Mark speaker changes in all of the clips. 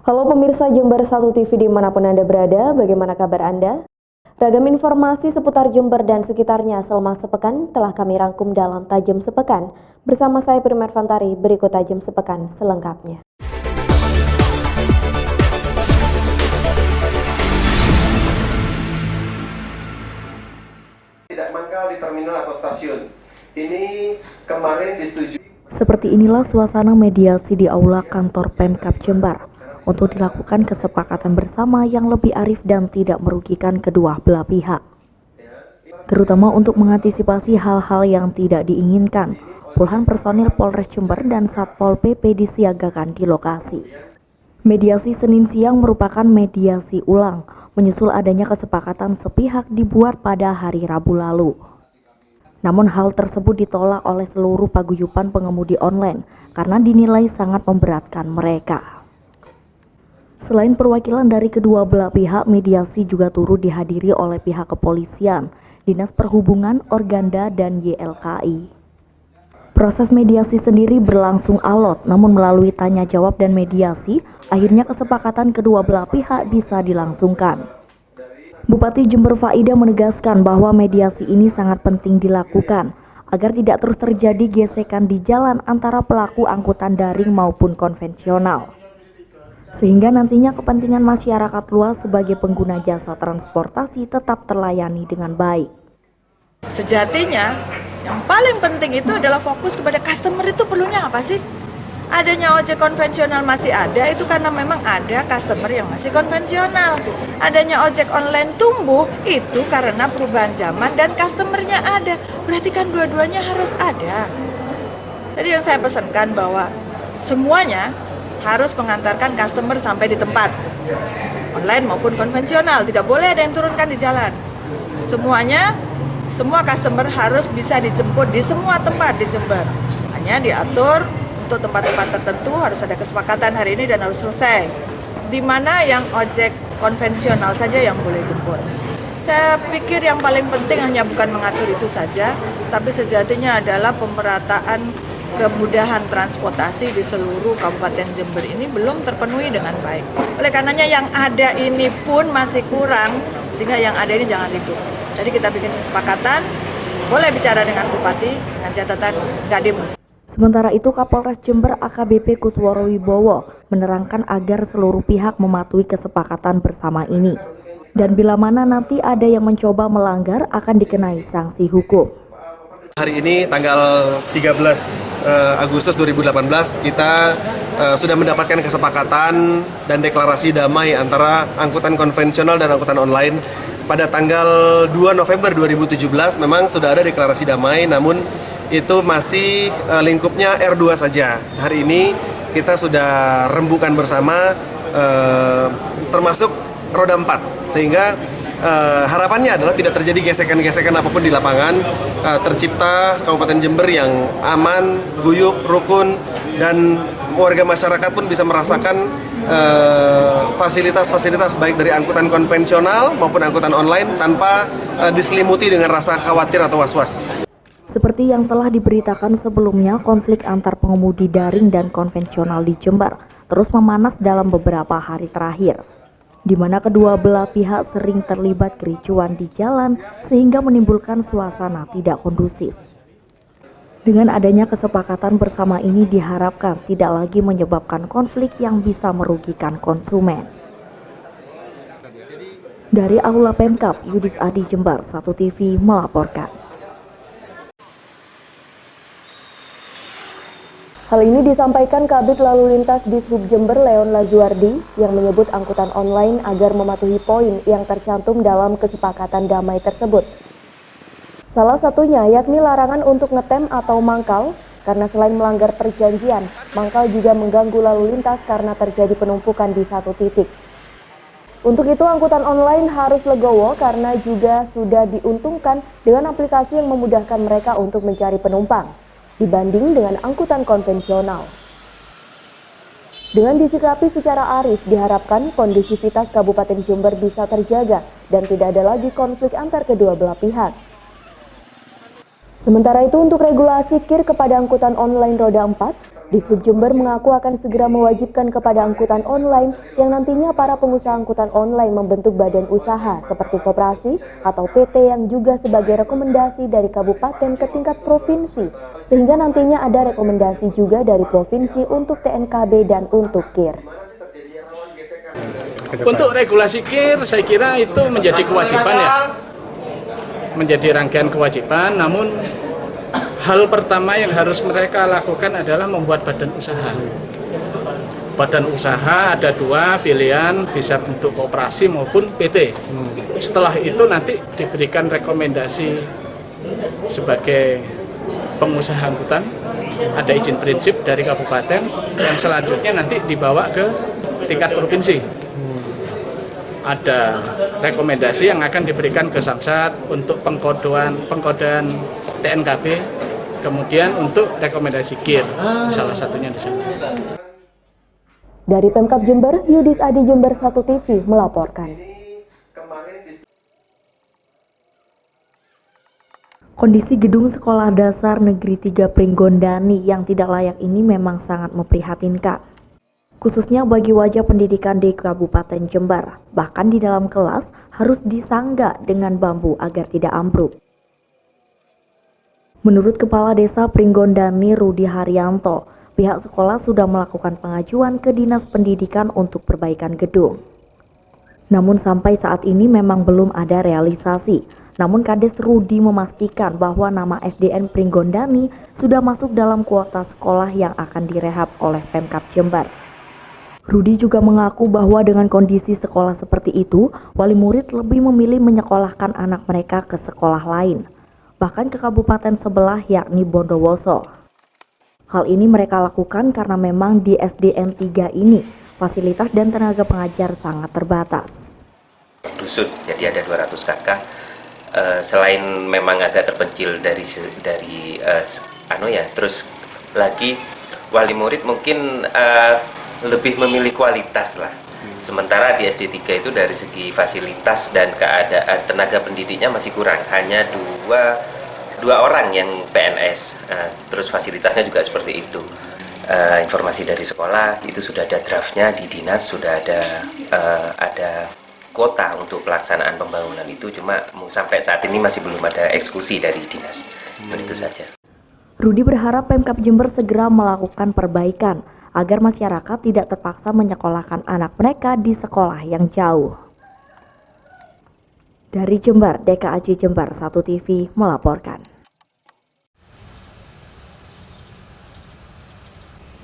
Speaker 1: Halo pemirsa Jember 1 TV dimanapun Anda berada, bagaimana kabar Anda? Ragam informasi seputar Jember dan sekitarnya selama sepekan telah kami rangkum dalam Tajam Sepekan. Bersama saya Primer Fantari, berikut Tajam Sepekan selengkapnya.
Speaker 2: Tidak mangkal di terminal atau stasiun. Ini kemarin disetujui.
Speaker 3: Seperti inilah suasana mediasi di aula kantor Pemkab Jember untuk dilakukan kesepakatan bersama yang lebih arif dan tidak merugikan kedua belah pihak. Terutama untuk mengantisipasi hal-hal yang tidak diinginkan, puluhan personil Polres Jember dan Satpol PP disiagakan di lokasi. Mediasi Senin siang merupakan mediasi ulang, menyusul adanya kesepakatan sepihak dibuat pada hari Rabu lalu. Namun hal tersebut ditolak oleh seluruh paguyuban pengemudi online karena dinilai sangat memberatkan mereka. Selain perwakilan dari kedua belah pihak, mediasi juga turut dihadiri oleh pihak kepolisian, Dinas Perhubungan, Organda, dan YLKI. Proses mediasi sendiri berlangsung alot, namun melalui tanya jawab dan mediasi, akhirnya kesepakatan kedua belah pihak bisa dilangsungkan. Bupati Jember Faida menegaskan bahwa mediasi ini sangat penting dilakukan agar tidak terus terjadi gesekan di jalan antara pelaku angkutan daring maupun konvensional, sehingga nantinya kepentingan masyarakat luas sebagai pengguna jasa transportasi tetap terlayani dengan baik.
Speaker 4: Sejatinya yang paling penting itu adalah fokus kepada customer. Itu perlunya apa sih? Adanya ojek konvensional masih ada itu karena memang ada customer yang masih konvensional. Adanya ojek online tumbuh itu karena perubahan zaman dan customernya ada. Berarti kan dua-duanya harus ada. Jadi yang saya pesankan bahwa semuanya harus mengantarkan customer sampai di tempat, online maupun konvensional. Tidak boleh ada yang turunkan di jalan. Semua customer harus bisa dijemput di semua tempat di Jember. Hanya diatur untuk tempat-tempat tertentu harus ada kesepakatan hari ini dan harus selesai. Di mana yang ojek konvensional saja yang boleh jemput. Saya pikir yang paling penting hanya bukan mengatur itu saja, tapi sejatinya adalah pemerataan kemudahan transportasi di seluruh Kabupaten Jember ini belum terpenuhi dengan baik. Oleh karenanya yang ada ini pun masih kurang, sehingga yang ada ini jangan ribut. Jadi kita bikin kesepakatan, boleh bicara dengan Bupati dengan catatan Gadim.
Speaker 3: Sementara itu Kapolres Jember AKBP Kusworo Wibowo menerangkan agar seluruh pihak mematuhi kesepakatan bersama ini. Dan bila mana nanti ada yang mencoba melanggar akan dikenai sanksi hukum.
Speaker 2: Hari ini tanggal 13 Agustus 2018 kita sudah mendapatkan kesepakatan dan deklarasi damai antara angkutan konvensional dan angkutan online. Pada tanggal 2 November 2017 memang sudah ada deklarasi damai, namun itu masih lingkupnya R2 saja. Hari ini kita sudah rembukan bersama termasuk roda 4, sehingga harapannya adalah tidak terjadi gesekan-gesekan apapun di lapangan, tercipta Kabupaten Jember yang aman, guyup, rukun, dan warga masyarakat pun bisa merasakan fasilitas-fasilitas baik dari angkutan konvensional maupun angkutan online tanpa diselimuti dengan rasa khawatir atau was-was.
Speaker 3: Seperti yang telah diberitakan sebelumnya, konflik antar pengemudi daring dan konvensional di Jember terus memanas dalam beberapa hari terakhir, di mana kedua belah pihak sering terlibat kericuan di jalan sehingga menimbulkan suasana tidak kondusif. Dengan adanya kesepakatan bersama ini diharapkan tidak lagi menyebabkan konflik yang bisa merugikan konsumen. Dari Aula Pemkab, Yudis Adi Jember 1 TV melaporkan.
Speaker 1: Hal ini disampaikan Kabid Lalu Lintas Dishub Jember Leon Lazuardi yang menyebut angkutan online agar mematuhi poin yang tercantum dalam kesepakatan damai tersebut. Salah satunya yakni larangan untuk ngetem atau mangkal, karena selain melanggar perjanjian, mangkal juga mengganggu lalu lintas karena terjadi penumpukan di satu titik. Untuk itu angkutan online harus legowo karena juga sudah diuntungkan dengan aplikasi yang memudahkan mereka untuk mencari penumpang dibanding dengan angkutan konvensional. Dengan disikapi secara arif, diharapkan kondusivitas Kabupaten Jember bisa terjaga dan tidak ada lagi konflik antar kedua belah pihak. Sementara itu untuk regulasi KIR kepada angkutan online roda 4, Dishub Jember mengaku akan segera mewajibkan kepada angkutan online yang nantinya para pengusaha angkutan online membentuk badan usaha seperti koperasi atau PT yang juga sebagai rekomendasi dari kabupaten ke tingkat provinsi, sehingga nantinya ada rekomendasi juga dari provinsi untuk TNKB dan untuk KIR.
Speaker 5: Untuk regulasi KIR saya kira itu menjadi kewajiban ya, menjadi rangkaian kewajiban, namun hal pertama yang harus mereka lakukan adalah membuat badan usaha. Badan usaha ada dua pilihan, bisa bentuk koperasi maupun PT. Setelah itu nanti diberikan rekomendasi sebagai pengusaha angkutan, ada izin prinsip dari kabupaten, yang selanjutnya nanti dibawa ke tingkat provinsi. Ada rekomendasi yang akan diberikan ke Samsat untuk pengkodean TNKB, kemudian untuk rekomendasi KIR, salah satunya di sana.
Speaker 1: Dari Pemkab Jember, Yudis Adi, Jember 1 TV melaporkan.
Speaker 3: Kondisi gedung Sekolah Dasar Negeri 3 Pringgondani yang tidak layak ini memang sangat memprihatinkan, khususnya bagi wajah pendidikan di Kabupaten Jember. Bahkan di dalam kelas harus disangga dengan bambu agar tidak ambruk. Menurut Kepala Desa Pringgondani Rudi Haryanto, pihak sekolah sudah melakukan pengajuan ke Dinas Pendidikan untuk perbaikan gedung. Namun sampai saat ini memang belum ada realisasi. Namun Kades Rudi memastikan bahwa nama SDN Pringgondani sudah masuk dalam kuota sekolah yang akan direhab oleh Pemkab Jember. Rudi juga mengaku bahwa dengan kondisi sekolah seperti itu, wali murid lebih memilih menyekolahkan anak mereka ke sekolah lain, bahkan ke kabupaten sebelah yakni Bondowoso. Hal ini mereka lakukan karena memang di SDN 3 ini fasilitas dan tenaga pengajar sangat terbatas.
Speaker 6: Dusun, jadi ada 200 kakak. Selain memang agak terpencil terus lagi wali murid mungkin lebih memilih kualitas lah. Sementara di SD 3 itu dari segi fasilitas dan keadaan tenaga pendidiknya masih kurang, hanya dua orang yang PNS, terus fasilitasnya juga seperti itu. Informasi dari sekolah itu sudah ada draftnya di dinas, sudah ada kuota untuk pelaksanaan pembangunan itu, cuma sampai saat ini masih belum ada eksekusi dari dinas. Itu saja.
Speaker 3: Rudi berharap Pemkab Jember segera melakukan perbaikan agar masyarakat tidak terpaksa menyekolahkan anak mereka di sekolah yang jauh. Dari Jember, DKAJ Jember 1 TV melaporkan.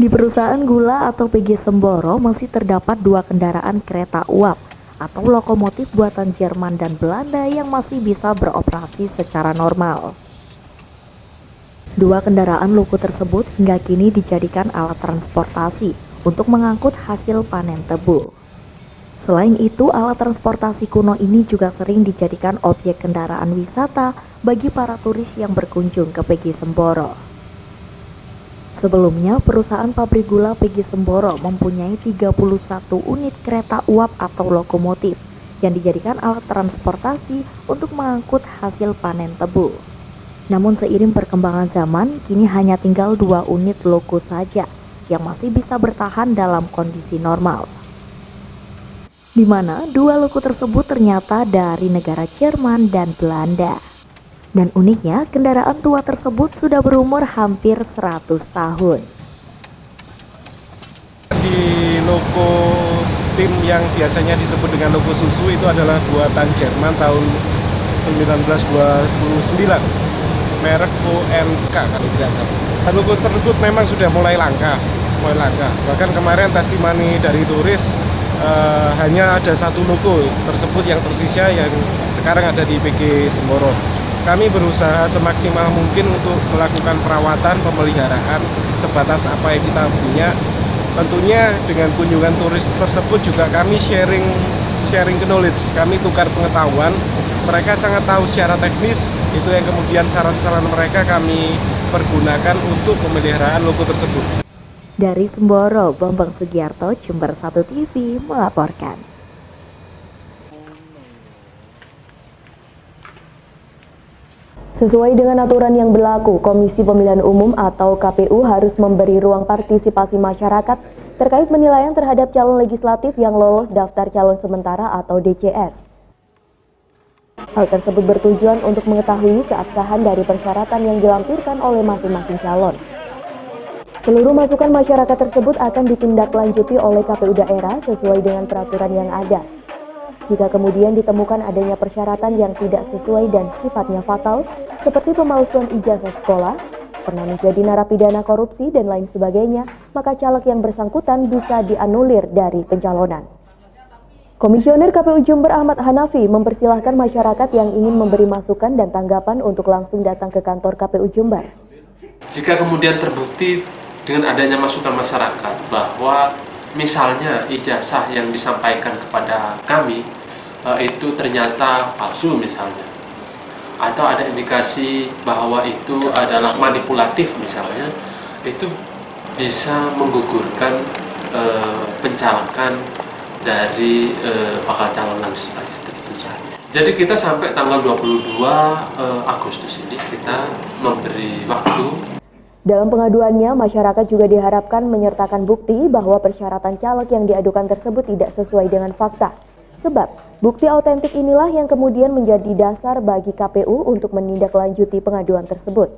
Speaker 3: Di perusahaan gula atau PG Semboro masih terdapat 2 kendaraan kereta uap atau lokomotif buatan Jerman dan Belanda yang masih bisa beroperasi secara normal. 2 kendaraan loko tersebut hingga kini dijadikan alat transportasi untuk mengangkut hasil panen tebu. Selain itu, alat transportasi kuno ini juga sering dijadikan objek kendaraan wisata bagi para turis yang berkunjung ke PG Semboro. Sebelumnya, perusahaan pabrik gula PG Semboro mempunyai 31 unit kereta uap atau lokomotif yang dijadikan alat transportasi untuk mengangkut hasil panen tebu. Namun seiring perkembangan zaman, kini hanya tinggal 2 unit loko saja yang masih bisa bertahan dalam kondisi normal. Di mana 2 loko tersebut ternyata dari negara Jerman dan Belanda. Dan uniknya, kendaraan tua tersebut sudah berumur hampir 100 tahun.
Speaker 7: Di loko steam yang biasanya disebut dengan loko susu itu adalah buatan Jerman tahun 1929, merek ONK kalau tidak salah. Loko tersebut memang sudah mulai langka. Bahkan kemarin testimoni dari turis hanya ada 1 loko tersebut yang tersisa yang sekarang ada di PG Semboro. Kami berusaha semaksimal mungkin untuk melakukan perawatan, pemeliharaan sebatas apa yang kita punya. Tentunya dengan kunjungan turis tersebut juga kami sharing knowledge, kami tukar pengetahuan. Mereka sangat tahu secara teknis, itu yang kemudian saran-saran mereka kami pergunakan untuk pemeliharaan logo tersebut.
Speaker 3: Dari Semboro, Bambang Sugiarto, Jember 1 TV melaporkan.
Speaker 1: Sesuai dengan aturan yang berlaku, Komisi Pemilihan Umum atau KPU harus memberi ruang partisipasi masyarakat terkait penilaian terhadap calon legislatif yang lolos daftar calon sementara atau DCS. Hal tersebut bertujuan untuk mengetahui keabsahan dari persyaratan yang dilampirkan oleh masing-masing calon. Seluruh masukan masyarakat tersebut akan ditindaklanjuti oleh KPU daerah sesuai dengan peraturan yang ada. Jika kemudian ditemukan adanya persyaratan yang tidak sesuai dan sifatnya fatal, seperti pemalsuan ijazah sekolah, pernah menjadi narapidana korupsi, dan lain sebagainya, maka caleg yang bersangkutan bisa dianulir dari pencalonan. Komisioner KPU Jember Ahmad Hanafi mempersilahkan masyarakat yang ingin memberi masukan dan tanggapan untuk langsung datang ke kantor KPU Jember.
Speaker 8: Jika kemudian terbukti dengan adanya masukan masyarakat bahwa misalnya ijazah yang disampaikan kepada kami itu ternyata palsu misalnya, atau ada indikasi bahwa itu adalah manipulatif misalnya, itu bisa menggugurkan pencalekan dari bakal calon legislatif tertentu. Jadi kita sampai tanggal 22 Agustus ini kita memberi waktu.
Speaker 1: Dalam pengaduannya, masyarakat juga diharapkan menyertakan bukti bahwa persyaratan caleg yang diadukan tersebut tidak sesuai dengan fakta. Sebab, bukti autentik inilah yang kemudian menjadi dasar bagi KPU untuk menindaklanjuti pengaduan tersebut.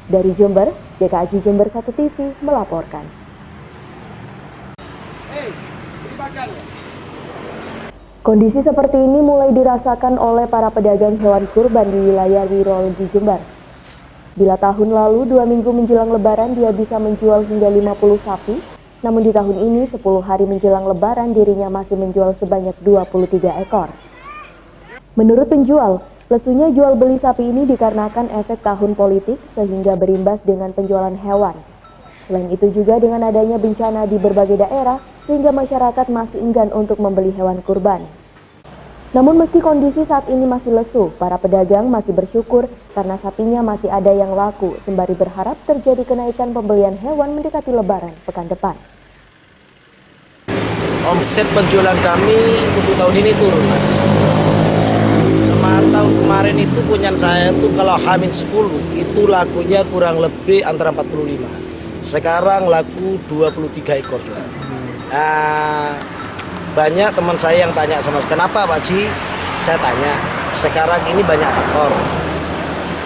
Speaker 1: Dari Jember, DKAJ Jember 1 TV melaporkan. Kondisi seperti ini mulai dirasakan oleh para pedagang hewan kurban di wilayah Wirologi Jember. Bila tahun lalu 2 minggu menjelang lebaran dia bisa menjual hingga 50 sapi, namun di tahun ini 10 hari menjelang lebaran dirinya masih menjual sebanyak 23 ekor. Menurut penjual, lesunya jual beli sapi ini dikarenakan efek tahun politik sehingga berimbas dengan penjualan hewan. Selain itu juga dengan adanya bencana di berbagai daerah sehingga masyarakat masih enggan untuk membeli hewan kurban. Namun meski kondisi saat ini masih lesu, para pedagang masih bersyukur karena sapinya masih ada yang laku, sembari berharap terjadi kenaikan pembelian hewan mendekati lebaran pekan depan.
Speaker 9: Omset penjualan kami untuk tahun ini turun, Mas. Tahun kemarin itu punya saya tuh kalau H-10 itu lakunya kurang lebih antara 45. Sekarang laku 23 ekor juga. Banyak teman saya yang tanya sama saya, kenapa Pak Ji? Saya tanya, sekarang ini banyak faktor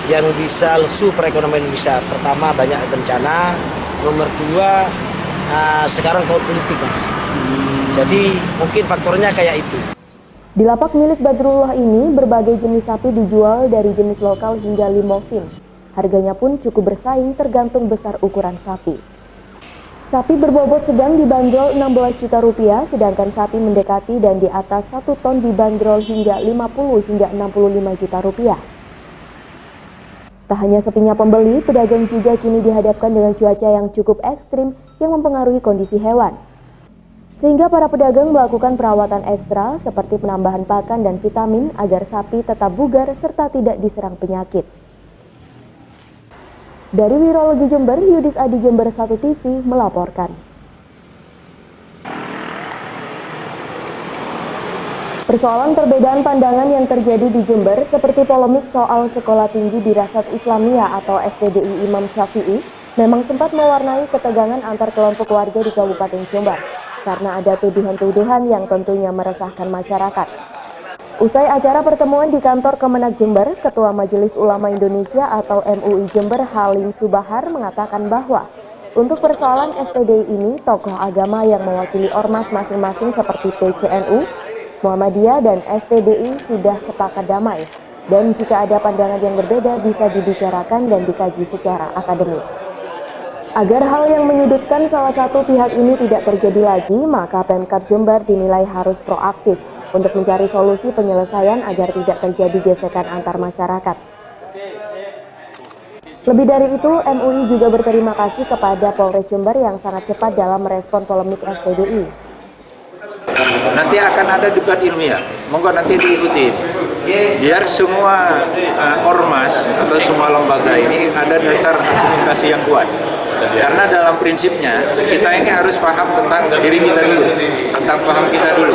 Speaker 9: yang bisa lesu perekonomian Indonesia. Pertama, banyak bencana. Nomor 2, sekarang tahun politik, Mas. Jadi mungkin faktornya kayak itu.
Speaker 1: Di lapak milik Badrullah ini, berbagai jenis sapi dijual dari jenis lokal hingga limousin. Harganya pun cukup bersaing tergantung besar ukuran sapi. Sapi berbobot sedang dibanderol 16 juta rupiah, sedangkan sapi mendekati dan di atas 1 ton dibanderol hingga 50 hingga 65 juta rupiah. Tak hanya sepinya pembeli, pedagang juga kini dihadapkan dengan cuaca yang cukup ekstrim yang mempengaruhi kondisi hewan. Sehingga para pedagang melakukan perawatan ekstra seperti penambahan pakan dan vitamin agar sapi tetap bugar serta tidak diserang penyakit. Dari Wirologi Jember, Yudis Adi Jember 1 TV melaporkan. Persoalan perbedaan pandangan yang terjadi di Jember seperti polemik soal sekolah tinggi Dirasat Islamiyah atau STDI Imam Syafi'i memang sempat mewarnai ketegangan antar kelompok warga di Kabupaten Jember karena ada tuduhan-tuduhan yang tentunya meresahkan masyarakat. Usai acara pertemuan di kantor Kemenak Jember, Ketua Majelis Ulama Indonesia atau MUI Jember Halim Subahar mengatakan bahwa untuk persoalan STDI ini, tokoh agama yang mewakili ormas masing-masing seperti PCNU, Muhammadiyah dan STDI sudah sepakat damai. Dan jika ada pandangan yang berbeda bisa dibicarakan dan dikaji secara akademis. Agar hal yang menyudutkan salah satu pihak ini tidak terjadi lagi, maka Pemkab Jember dinilai harus proaktif untuk mencari solusi penyelesaian agar tidak terjadi gesekan antar masyarakat. Lebih dari itu, MUI juga berterima kasih kepada Polres Jember yang sangat cepat dalam merespon polemik STDI.
Speaker 10: Nanti akan ada debat ilmiah, monggo nanti diikuti. Biar semua ormas atau semua lembaga ini ada dasar argumentasi yang kuat. Karena dalam prinsipnya kita ini harus paham tentang diri kita dulu, tentang paham kita dulu.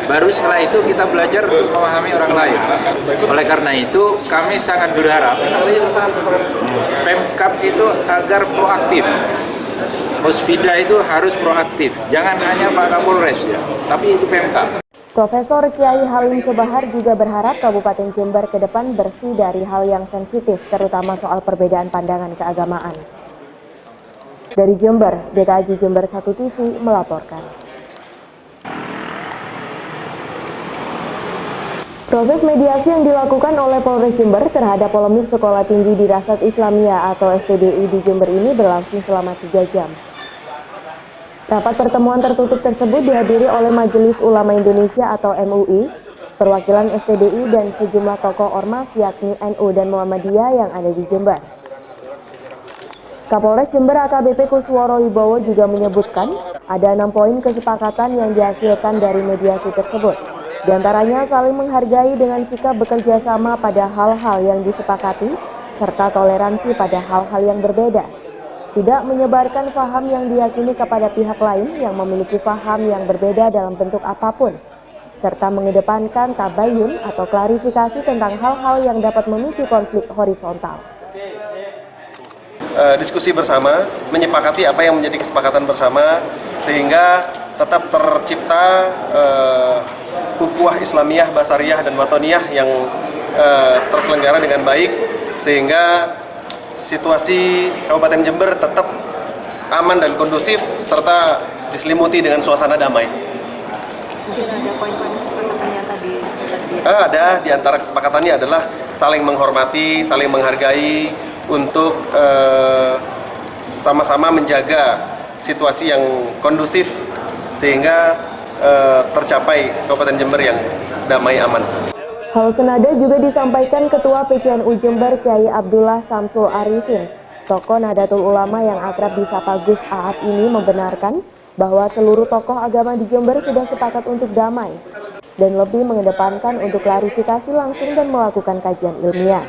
Speaker 10: Baru setelah itu kita belajar untuk memahami orang lain. Oleh karena itu kami sangat berharap Pemkab itu agar proaktif. Posvida itu harus proaktif, jangan hanya Pak Kapolres ya, tapi itu Pemkab.
Speaker 1: Profesor Kiai Halim Syobahar juga berharap Kabupaten Jember ke depan bersih dari hal yang sensitif, terutama soal perbedaan pandangan keagamaan. Dari Jember, DKAJ Jember 1 TV melaporkan. Proses mediasi yang dilakukan oleh Polres Jember terhadap polemik Sekolah Tinggi Dirasat Islamiyah atau STDI di Jember ini berlangsung selama 3 jam. Rapat pertemuan tertutup tersebut dihadiri oleh Majelis Ulama Indonesia atau MUI, perwakilan STDI dan sejumlah tokoh ormas yakni NU dan Muhammadiyah yang ada di Jember. Kapolres Jember AKBP Kusworo Wibowo juga menyebutkan ada 6 poin kesepakatan yang dihasilkan dari mediasi tersebut. Di antaranya saling menghargai dengan sikap bekerja sama pada hal-hal yang disepakati, serta toleransi pada hal-hal yang berbeda. Tidak menyebarkan paham yang diyakini kepada pihak lain yang memiliki paham yang berbeda dalam bentuk apapun, serta mengedepankan tabayun atau klarifikasi tentang hal-hal yang dapat memicu konflik horizontal.
Speaker 2: Diskusi bersama, menyepakati apa yang menjadi kesepakatan bersama, sehingga tetap tercipta ukhuwah Islamiyah, Basariyah, dan Watoniyah yang terselenggara dengan baik, sehingga situasi Kabupaten Jember tetap aman dan kondusif serta diselimuti dengan suasana damai.
Speaker 11: Sudah ada poin-poin kesepakatannya tadi?
Speaker 2: Ada, di antara kesepakatannya adalah saling menghormati, saling menghargai untuk sama-sama menjaga situasi yang kondusif sehingga tercapai Kabupaten Jember yang damai aman.
Speaker 1: Hal senada juga disampaikan Ketua PCNU Jember Kiai Abdullah Samsul Arifin. Tokoh Nahdlatul Ulama yang akrab disapa Gus Aap ini membenarkan bahwa seluruh tokoh agama di Jember sudah sepakat untuk damai dan lebih mengedepankan untuk klarifikasi langsung dan melakukan kajian ilmiah.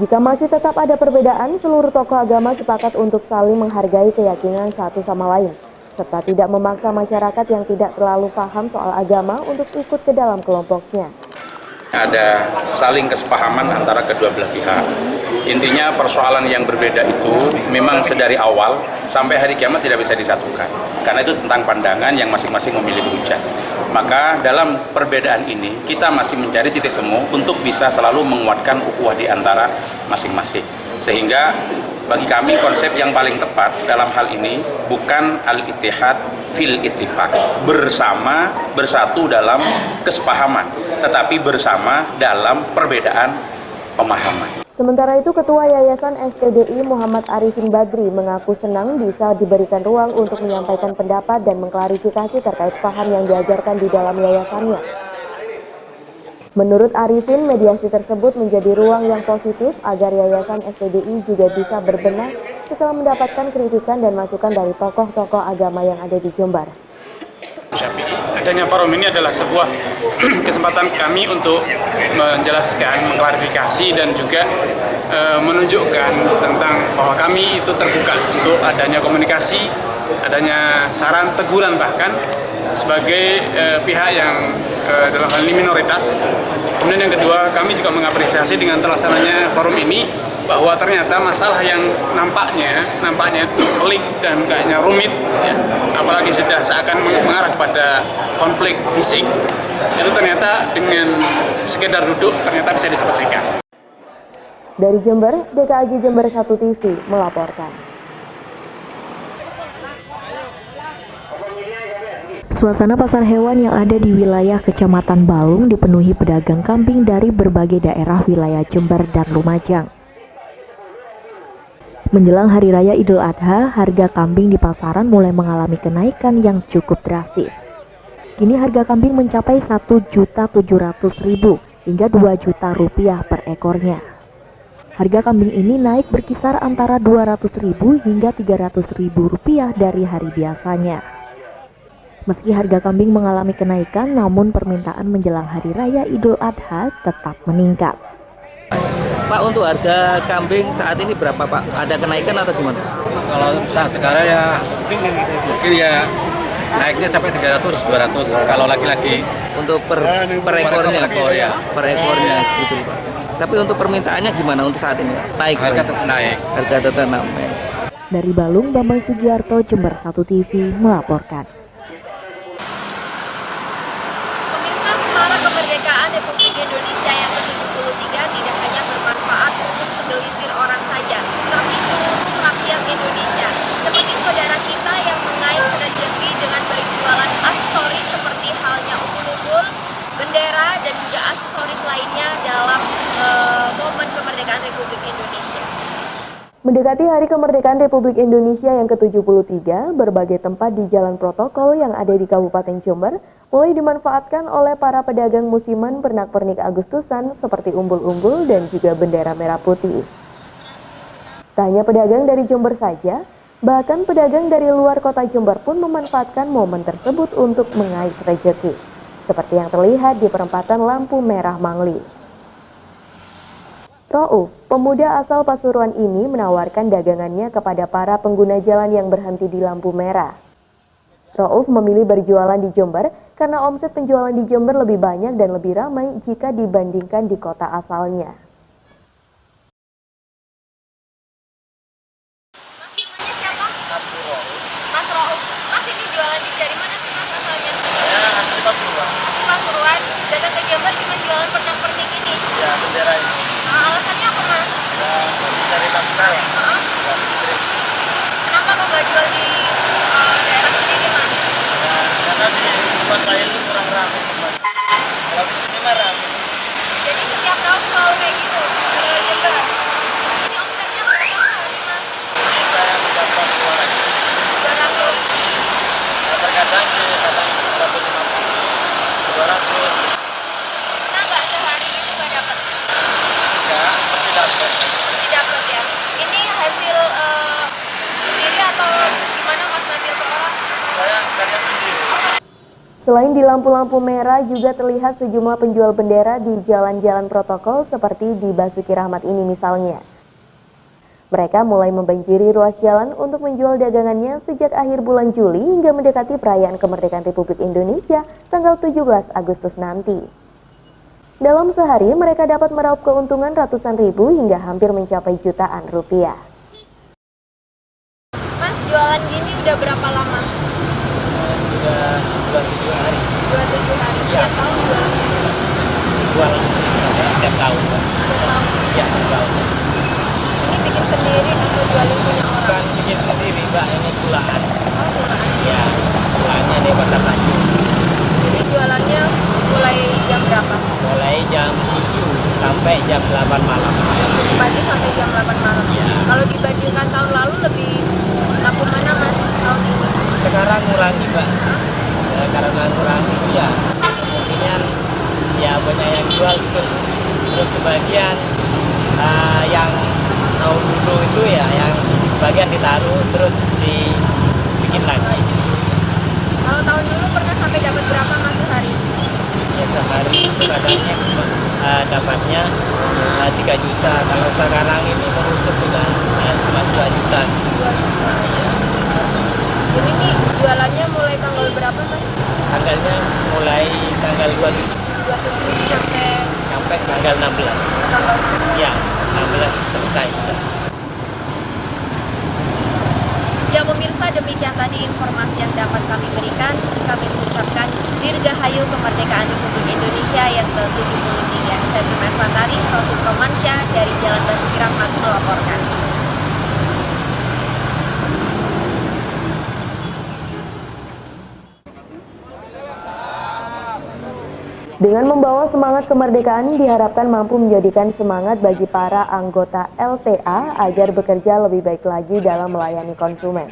Speaker 1: Jika masih tetap ada perbedaan, seluruh tokoh agama sepakat untuk saling menghargai keyakinan satu sama lain, serta tidak memaksa masyarakat yang tidak terlalu paham soal agama untuk ikut ke dalam kelompoknya.
Speaker 10: Ada saling kesepahaman antara kedua belah pihak. Intinya persoalan yang berbeda itu memang sedari awal sampai hari kiamat tidak bisa disatukan. Karena itu tentang pandangan yang masing-masing memiliki hujah. Maka dalam perbedaan ini kita masih mencari titik temu untuk bisa selalu menguatkan ukhuwah di antara masing-masing. Sehingga bagi kami konsep yang paling tepat dalam hal ini bukan al-ittihad fil ittifaq, bersama bersatu dalam kesepahaman, tetapi bersama dalam perbedaan pemahaman.
Speaker 1: Sementara itu, Ketua Yayasan STDI Muhammad Arifin Badri mengaku senang bisa diberikan ruang untuk menyampaikan pendapat dan mengklarifikasi terkait paham yang diajarkan di dalam yayasannya. Menurut Arifin, mediasi tersebut menjadi ruang yang positif agar Yayasan STDI juga bisa berbenah setelah mendapatkan kritikan dan masukan dari tokoh-tokoh agama yang ada di Jember.
Speaker 12: Adanya forum ini adalah sebuah kesempatan kami untuk menjelaskan, mengklarifikasi dan juga menunjukkan tentang bahwa kami itu terbuka untuk adanya komunikasi, adanya saran, teguran bahkan sebagai pihak yang dalam hal ini minoritas. Kemudian yang kedua, kami juga mengapresiasi dengan terlaksananya forum ini bahwa ternyata masalah yang nampaknya itu pelik dan kayaknya rumit, ya, apalagi sudah seakan mengarah pada konflik fisik, itu ternyata dengan sekedar duduk ternyata bisa diselesaikan.
Speaker 1: Dari Jember, DKAJ Jember 1 TV melaporkan.
Speaker 3: Suasana pasar hewan yang ada di wilayah Kecamatan Balung dipenuhi pedagang kambing dari berbagai daerah wilayah Jember dan Lumajang. Menjelang Hari Raya Idul Adha, harga kambing di pasaran mulai mengalami kenaikan yang cukup drastis. Kini harga kambing mencapai Rp1.700.000 hingga Rp2.000.000 per ekornya. Harga kambing ini naik berkisar antara Rp200.000 hingga Rp300.000 dari hari biasanya. Meski harga kambing mengalami kenaikan, namun permintaan menjelang Hari Raya Idul Adha tetap meningkat.
Speaker 10: Pak, untuk harga kambing saat ini berapa Pak? Ada kenaikan atau gimana?
Speaker 13: Kalau saat sekarang ya mungkin ya naiknya sampai 300-200 kalau laki-laki.
Speaker 14: Untuk per ekornya,
Speaker 13: per ekornya
Speaker 14: gitu Pak. Tapi untuk permintaannya gimana untuk saat ini? Naik.
Speaker 13: Harga tetap naik.
Speaker 14: Harga tetap naik.
Speaker 3: Dari Balung, Bambang Sugiarto, Jember 1 TV melaporkan.
Speaker 15: Pemirsa, Semarak Kemerdekaan Republik Indonesia yang ke-73 tidak hanya bermanfaat untuk segelintir orang saja, tapi seluruh rakyat Indonesia. Seperti saudara kita yang mengais rezeki dengan berjualan aksesoris seperti halnya umbul-umbul, bendera, dan juga aksesoris lainnya dalam momen kemerdekaan Republik Indonesia.
Speaker 1: Mendekati Hari Kemerdekaan Republik Indonesia yang ke-73, berbagai tempat di jalan protokol yang ada di Kabupaten Jember mulai dimanfaatkan oleh para pedagang musiman pernak-pernik Agustusan seperti umbul-umbul dan juga bendera merah putih. Tak hanya pedagang dari Jember saja, bahkan pedagang dari luar kota Jember pun memanfaatkan momen tersebut untuk mengais rezeki, seperti yang terlihat di perempatan lampu merah Mangli. Rauf, pemuda asal Pasuruan ini menawarkan dagangannya kepada para pengguna jalan yang berhenti di lampu merah. Rauf memilih berjualan di Jember karena omset penjualan di Jember lebih banyak dan lebih ramai jika dibandingkan di kota asalnya.
Speaker 15: Mas Rauf, Mas ini jualan dari mana sih Mas asalnya?
Speaker 16: Saya asli Pasuruan.
Speaker 15: Asli Pasuruan, datang ke Jember cuma jualan pernak-pernik ini?
Speaker 16: Ya, bendera ini.
Speaker 15: Alasannya apa Mas?
Speaker 16: Ya, mencari nafkah lah. Buat istri.
Speaker 15: Kenapa kok nggak jual di daerah sini Mas?
Speaker 16: Ya, karena di tempat saya itu kurang ramai teman. Kalau di sini mah ramai.
Speaker 15: Jadi setiap tahun selalu kayak gitu ke Jember? Ini omsetnya berapa hari Mas?
Speaker 16: Ini saya mendapat 200.
Speaker 15: 200?
Speaker 16: Ya, terkadang sih 150. 200.
Speaker 15: Pernah nggak sehari itu nggak dapat?
Speaker 16: Ya, pasti dapat.
Speaker 15: Pasti dapat ya. Ini hasil sendiri atau gimana Mas ngambil ke orang?
Speaker 16: Saya karya sendiri.
Speaker 1: Selain di lampu-lampu merah, juga terlihat sejumlah penjual bendera di jalan-jalan protokol seperti di Basuki Rahmat ini misalnya. Mereka mulai membanjiri ruas jalan untuk menjual dagangannya sejak akhir bulan Juli hingga mendekati perayaan kemerdekaan Republik Indonesia tanggal 17 Agustus nanti. Dalam sehari, mereka dapat meraup keuntungan ratusan ribu hingga hampir mencapai jutaan rupiah.
Speaker 15: Mas, jualan gini udah berapa lama?
Speaker 16: Sudah 27 hari.
Speaker 15: 27 hari?
Speaker 16: Ya.
Speaker 15: Tiap tahun jualan?
Speaker 16: Jualan di sini tiap tahun.
Speaker 15: Tiap tahun?
Speaker 16: Ya, tiap tahun.
Speaker 15: Ini bikin sendiri atau jualin punya orang?
Speaker 16: Bukan bikin sendiri, Mbak. Ini pulaan.
Speaker 15: Oh, pulaan?
Speaker 16: Ya, pulaannya di Pasar Tanjung.
Speaker 15: Jadi jualannya mulai jam berapa?
Speaker 16: Mulai jam 7 sampai jam 8 malam.
Speaker 15: Pagi sampai jam 8 malam?
Speaker 16: Ya.
Speaker 15: Kalau dibandingkan tahun lalu lebih laku mana Mas tahun ini?
Speaker 16: Sekarang ngurangi, Mbak. Ya, karena ngurangi ya kemungkinan ya banyak yang jual gitu. Terus sebagian yang tahun dulu itu ya yang bagian ditaruh terus dibikin lagi.
Speaker 15: Kalau tahun dulu pernah sampai dapat berapa Mas sehari?
Speaker 16: Ya sehari itu kadangnya dapatnya 3 juta. Kalau sekarang ini merusut sudah cuma 2 juta.
Speaker 15: 2 juta. Ini nih jualannya mulai tanggal berapa Mas?
Speaker 16: Tanggalnya mulai tanggal 27.
Speaker 15: 27
Speaker 16: sampai tanggal 16.
Speaker 15: Tanggal
Speaker 16: Ya, 16 selesai sudah.
Speaker 15: Ya pemirsa, demikian tadi informasi yang dapat kami berikan. Kami mengucapkan Dirgahayu Kemerdekaan Republik Indonesia yang ke-73. Saya Prima Fantari, Rosid Romansyah dari Jalan Basuki Rahmat melaporkan.
Speaker 1: Dengan membawa semangat kemerdekaan diharapkan mampu menjadikan semangat bagi para anggota LTA agar bekerja lebih baik lagi dalam melayani konsumen.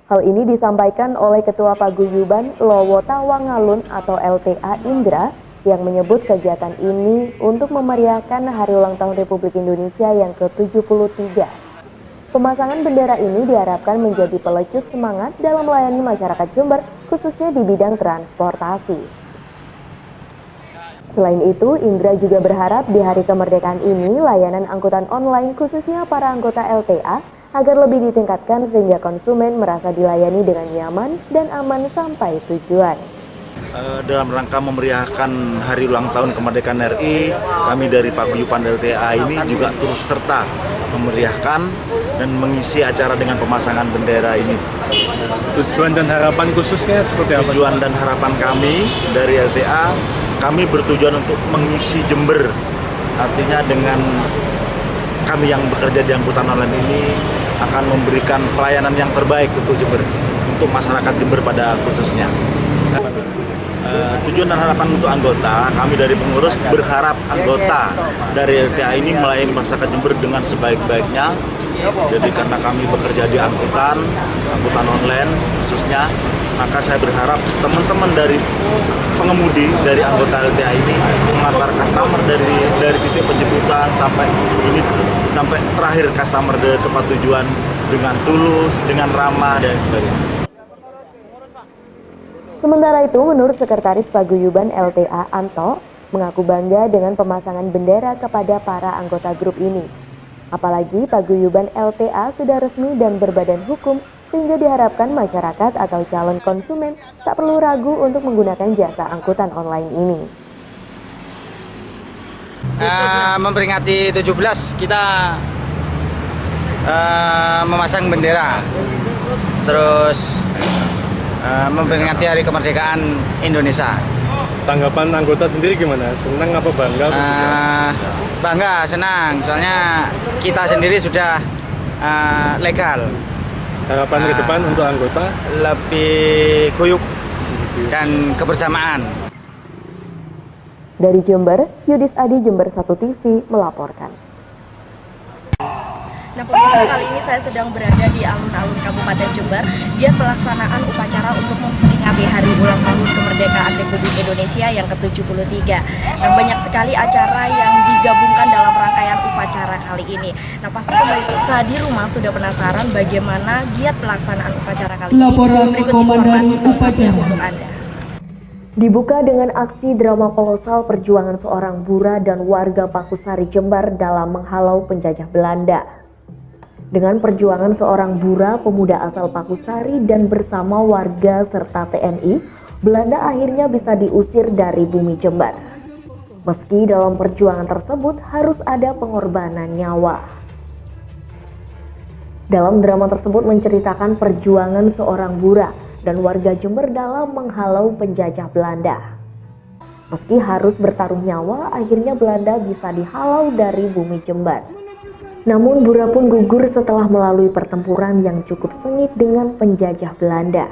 Speaker 1: Hal ini disampaikan oleh Ketua Paguyuban Lowo Tawangalun atau LTA Indra yang menyebut kegiatan ini untuk memeriahkan Hari Ulang Tahun Republik Indonesia yang ke-73. Pemasangan bendera ini diharapkan menjadi pelecut semangat dalam melayani masyarakat Jember, khususnya di bidang transportasi. Selain itu, Indra juga berharap di hari kemerdekaan ini layanan angkutan online khususnya para anggota LTA agar lebih ditingkatkan sehingga konsumen merasa dilayani dengan nyaman dan aman sampai tujuan.
Speaker 17: Dalam rangka memeriahkan hari ulang tahun kemerdekaan RI, kami dari Paguyuban LTA ini juga turut serta memeriahkan dan mengisi acara dengan pemasangan bendera ini.
Speaker 18: Tujuan dan harapan khususnya seperti apa?
Speaker 17: Tujuan dan harapan kami dari LTA, kami bertujuan untuk mengisi Jember. Artinya dengan kami yang bekerja di angkutan online ini akan memberikan pelayanan yang terbaik untuk Jember, untuk masyarakat Jember pada khususnya. Tujuan dan harapan untuk anggota, kami dari pengurus berharap anggota dari LTA ini melayani masyarakat Jember dengan sebaik-baiknya. Jadi karena kami bekerja di angkutan online khususnya, maka saya berharap teman-teman dari pengemudi dari anggota LTA ini mengantar customer dari titik penjemputan sampai terakhir customer dari tempat tujuan dengan tulus, dengan ramah dan sebagainya.
Speaker 1: Sementara itu, menurut Sekretaris Paguyuban LTA Anto, mengaku bangga dengan pemasangan bendera kepada para anggota grup ini. Apalagi Paguyuban LTA sudah resmi dan berbadan hukum, sehingga diharapkan masyarakat atau calon konsumen tak perlu ragu untuk menggunakan jasa angkutan online ini.
Speaker 16: Memperingati 17 kita memasang bendera, terus memperingati Hari Kemerdekaan Indonesia.
Speaker 18: Tanggapan anggota sendiri gimana? Senang apa bangga?
Speaker 16: Bangga, senang. Soalnya kita sendiri sudah legal.
Speaker 18: Harapan ke depan untuk anggota?
Speaker 16: Lebih guyup dan kebersamaan.
Speaker 1: Dari Jember, Yudis Adi, Jember 1 TV melaporkan.
Speaker 15: Nah pemirsa, kali ini saya sedang berada di alun-alun Kabupaten Jember, giat pelaksanaan upacara untuk memperingati Hari Ulang Tahun Kemerdekaan Republik Indonesia yang ke-73. Nah banyak sekali acara yang digabungkan dalam rangkaian upacara kali ini. Nah pasti pemirsa di rumah sudah penasaran bagaimana giat pelaksanaan upacara kali ini. Berikut informasi selengkapnya untuk Anda.
Speaker 1: Dibuka dengan aksi drama kolosal perjuangan seorang Bura dan warga Pakusari Jember dalam menghalau penjajah Belanda. Dengan perjuangan seorang Bura, pemuda asal Pakusari dan bersama warga serta TNI, Belanda akhirnya bisa diusir dari bumi Jember. Meski dalam perjuangan tersebut harus ada pengorbanan nyawa. Dalam drama tersebut menceritakan perjuangan seorang Bura dan warga Jember dalam menghalau penjajah Belanda. Meski harus bertaruh nyawa, akhirnya Belanda bisa dihalau dari bumi Jember. Namun Bura pun gugur setelah melalui pertempuran yang cukup sengit dengan penjajah Belanda.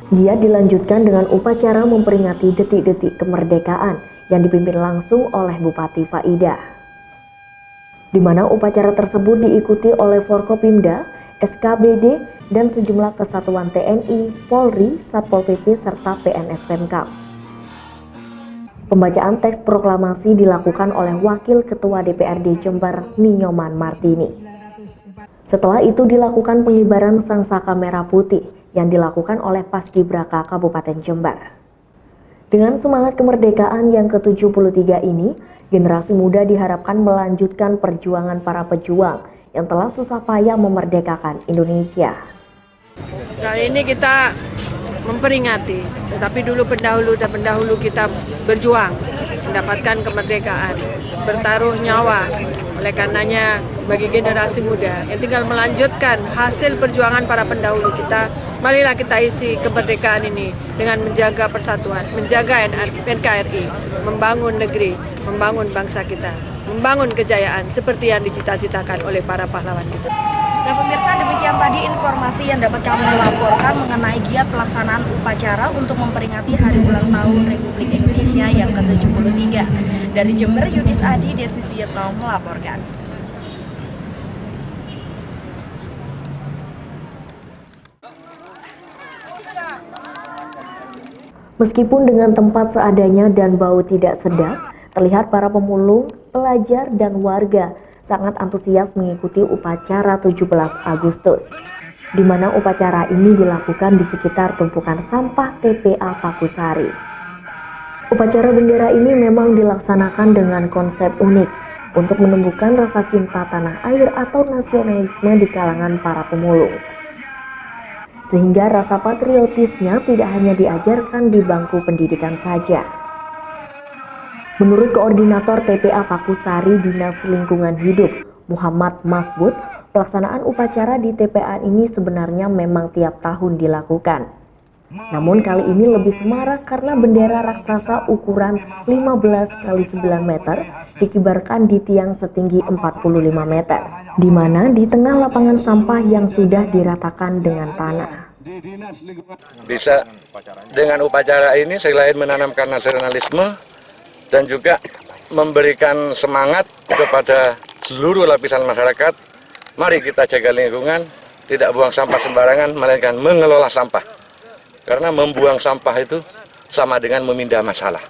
Speaker 1: Dia dilanjutkan dengan upacara memperingati detik-detik kemerdekaan yang dipimpin langsung oleh Bupati Faidah. Di mana upacara tersebut diikuti oleh Forkopimda, SKBD, dan sejumlah kesatuan TNI, Polri, Satpol PP, serta PNS Pemkab. Pembacaan teks proklamasi dilakukan oleh Wakil Ketua DPRD Jember, Ninyoman Martini. Setelah itu dilakukan pengibaran sangsaka merah putih yang dilakukan oleh Paskibraka Kabupaten Jember. Dengan semangat kemerdekaan yang ke-73 ini, generasi muda diharapkan melanjutkan perjuangan para pejuang yang telah susah payah memerdekakan Indonesia.
Speaker 4: Kali ini kita memperingati, tetapi dulu pendahulu kita berjuang mendapatkan kemerdekaan, bertaruh nyawa. Oleh karenanya bagi generasi muda yang tinggal melanjutkan hasil perjuangan para pendahulu kita, marilah kita isi kemerdekaan ini dengan menjaga persatuan, menjaga NKRI, membangun negeri, membangun bangsa kita, membangun kejayaan seperti yang dicita-citakan oleh para pahlawan kita.
Speaker 15: Nah pemirsa, demikian tadi informasi yang dapat kami laporkan mengenai giat pelaksanaan upacara untuk memperingati Hari Ulang Tahun Republik Indonesia yang ke-73. Dari Jember, Yudis Adi, Desi Suyetno melaporkan.
Speaker 1: Meskipun dengan tempat seadanya dan bau tidak sedap, terlihat para pemulung, pelajar, dan warga sangat antusias mengikuti upacara 17 Agustus, di mana upacara ini dilakukan di sekitar tumpukan sampah TPA Pakusari. Upacara bendera ini memang dilaksanakan dengan konsep unik, untuk menumbuhkan rasa cinta tanah air atau nasionalisme di kalangan para pemulung. Sehingga rasa patriotisnya tidak hanya diajarkan di bangku pendidikan saja. Menurut Koordinator TPA Pakusari Dinas Lingkungan Hidup, Muhammad Masbud, pelaksanaan upacara di TPA ini sebenarnya memang tiap tahun dilakukan. Namun kali ini lebih semarak karena bendera raksasa ukuran 15x9 meter dikibarkan di tiang setinggi 45 meter, di mana di tengah lapangan sampah yang sudah diratakan dengan tanah.
Speaker 19: Bisa dengan upacara ini selain menanamkan nasionalisme dan juga memberikan semangat kepada seluruh lapisan masyarakat, mari kita jaga lingkungan, tidak buang sampah sembarangan, melainkan mengelola sampah. Karena membuang sampah itu sama dengan memindah masalah.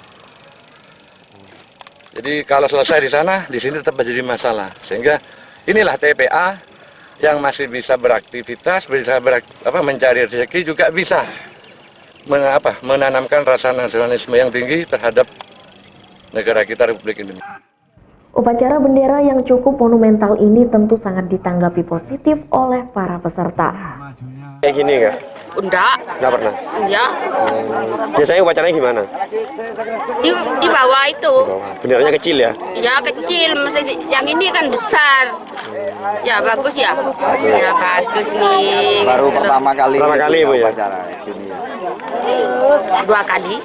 Speaker 19: Jadi kalau selesai di sana, di sini tetap menjadi masalah. Sehingga inilah TPA yang masih bisa beraktivitas, bisa mencari rezeki, juga bisa menanamkan rasa nasionalisme yang tinggi terhadap negara kita, Republik Indonesia.
Speaker 1: Upacara bendera yang cukup monumental ini tentu sangat ditanggapi positif oleh para peserta.
Speaker 20: Kayak gini nggak?
Speaker 21: Enggak.
Speaker 20: Nggak pernah?
Speaker 21: Iya.
Speaker 20: Biasanya upacaranya gimana?
Speaker 21: Di bawah itu.
Speaker 20: Benderanya kecil ya?
Speaker 21: Ya kecil, yang ini kan besar. Ya bagus ya. Ya bagus nih.
Speaker 22: Baru pertama kali.
Speaker 20: Pertama kali Bu ya?
Speaker 22: Upacara gini ya.
Speaker 21: 2 kali.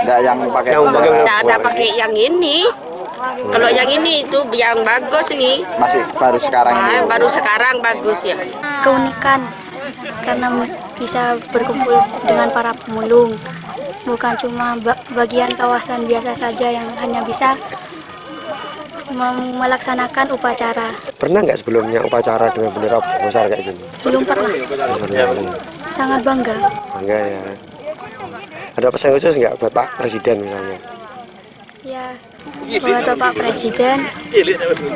Speaker 22: Enggak yang pakai.
Speaker 21: Enggak ada pakai yang ini. Kalau yang ini itu yang bagus nih.
Speaker 22: Masih baru sekarang ini.
Speaker 21: Baru sekarang bagus ya.
Speaker 23: Keunikan karena bisa berkumpul dengan para pemulung, bukan cuma bagian kawasan biasa saja yang hanya bisa melaksanakan upacara.
Speaker 20: Pernah nggak sebelumnya upacara dengan bendera besar kayak gini?
Speaker 23: Belum pernah. Sangat bangga.
Speaker 20: Bangga ya. Ada pesan khusus nggak buat Pak Presiden misalnya?
Speaker 23: Ya, buat Bapak Presiden,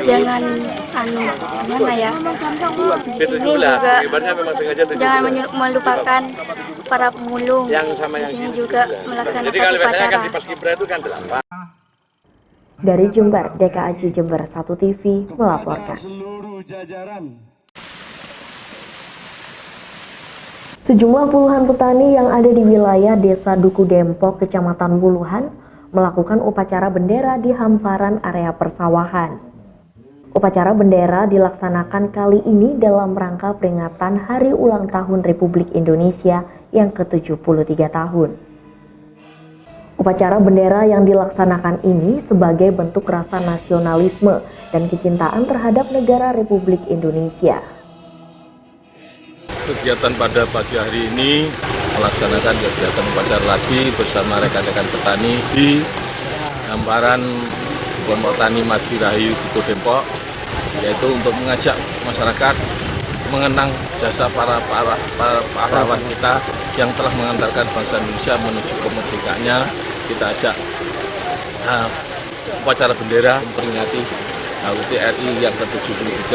Speaker 23: jangan gimana ya, di sini juga jangan melupakan para pemulung. Di sini juga melaksanakan upacara.
Speaker 1: Dari Jember, DKAJ Jember 1 TV melaporkan. Sejumlah puluhan petani yang ada di wilayah Desa Duku Dempok, Kecamatan Wuluhan, melakukan upacara bendera di hamparan area persawahan. Upacara bendera dilaksanakan kali ini dalam rangka peringatan Hari Ulang Tahun Republik Indonesia yang ke-73 tahun. Upacara bendera yang dilaksanakan ini sebagai bentuk rasa nasionalisme dan kecintaan terhadap negara Republik Indonesia.
Speaker 24: Kegiatan pada pagi hari ini melaksanakan kegiatan upacara lagi bersama rekan-rekan petani di hamparan Kelompok Tani Maju Rahayu Duku Dempok, yaitu untuk mengajak masyarakat mengenang jasa para pahlawan kita yang telah mengantarkan bangsa Indonesia menuju kemerdekaannya. Kita ajak upacara bendera memperingati HUT RI yang ke-73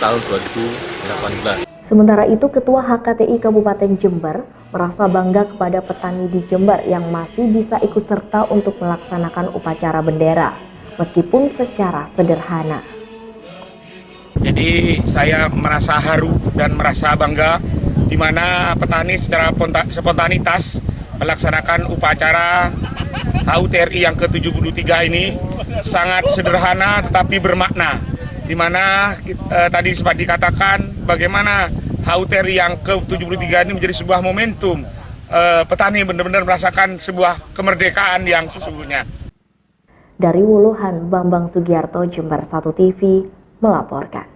Speaker 24: tahun 2018.
Speaker 1: Sementara itu, Ketua HKTI Kabupaten Jember merasa bangga kepada petani di Jember yang masih bisa ikut serta untuk melaksanakan upacara bendera, meskipun secara sederhana.
Speaker 25: Jadi saya merasa haru dan merasa bangga di mana petani secara spontanitas melaksanakan upacara HUT RI yang ke-73 ini sangat sederhana tetapi bermakna. Di mana tadi sempat dikatakan bagaimana HUT RI yang ke-73 ini menjadi sebuah momentum petani benar-benar merasakan sebuah kemerdekaan yang sesungguhnya.
Speaker 1: Dari Wuluhan, Bambang Sugiarto, Jember 1 TV melaporkan.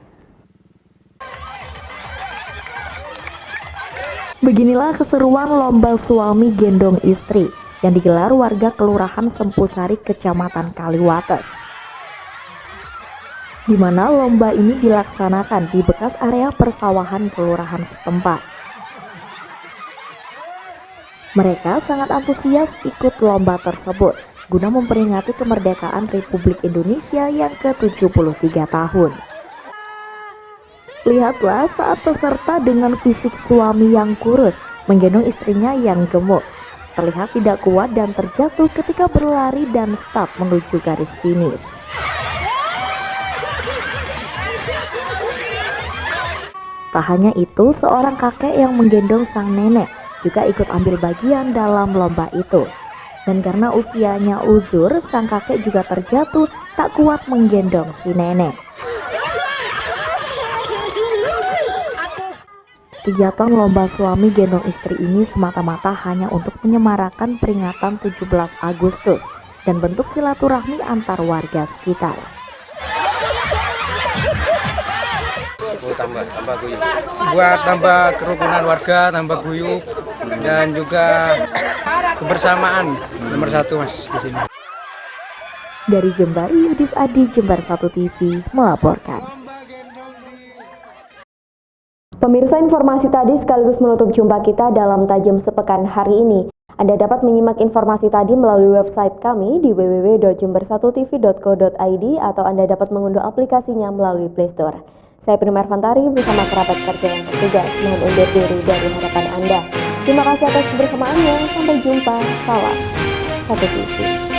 Speaker 1: Beginilah keseruan lomba suami gendong istri yang digelar warga Kelurahan Sempusari, Kecamatan Kaliwates, di mana lomba ini dilaksanakan di bekas area persawahan kelurahan setempat. Mereka sangat antusias ikut lomba tersebut guna memperingati kemerdekaan Republik Indonesia yang ke-73 tahun. Lihatlah saat peserta dengan fisik suami yang kurus menggendong istrinya yang gemuk, terlihat tidak kuat dan terjatuh ketika berlari dan start menuju garis finish.
Speaker 3: Tak hanya itu, seorang kakek yang menggendong sang nenek juga ikut ambil bagian dalam lomba itu. Dan karena usianya uzur, sang kakek juga terjatuh tak kuat menggendong si nenek. Kegiatan lomba suami gendong istri ini semata-mata hanya untuk menyemarakan peringatan 17 Agustus dan bentuk silaturahmi antar warga sekitar.
Speaker 5: Tambah guyup. Buat tambah kerukunan warga, tambah guyup, dan juga kebersamaan nomor satu mas di sini.
Speaker 3: Dari Jember, Yudis Adi, Jember 1 TV melaporkan.
Speaker 1: Pemirsa, informasi tadi sekaligus menutup jumpa kita dalam Tajam Sepekan hari ini. Anda dapat menyimak informasi tadi melalui website kami di www.jember1tv.co.id atau Anda dapat mengunduh aplikasinya melalui Play Store. Saya Prima Ervantari bersama kerabat kerja yang bertugas mohon undur diri dari hadapan Anda. Terima kasih atas kebersamaannya. Sampai jumpa. Salam 1 TV.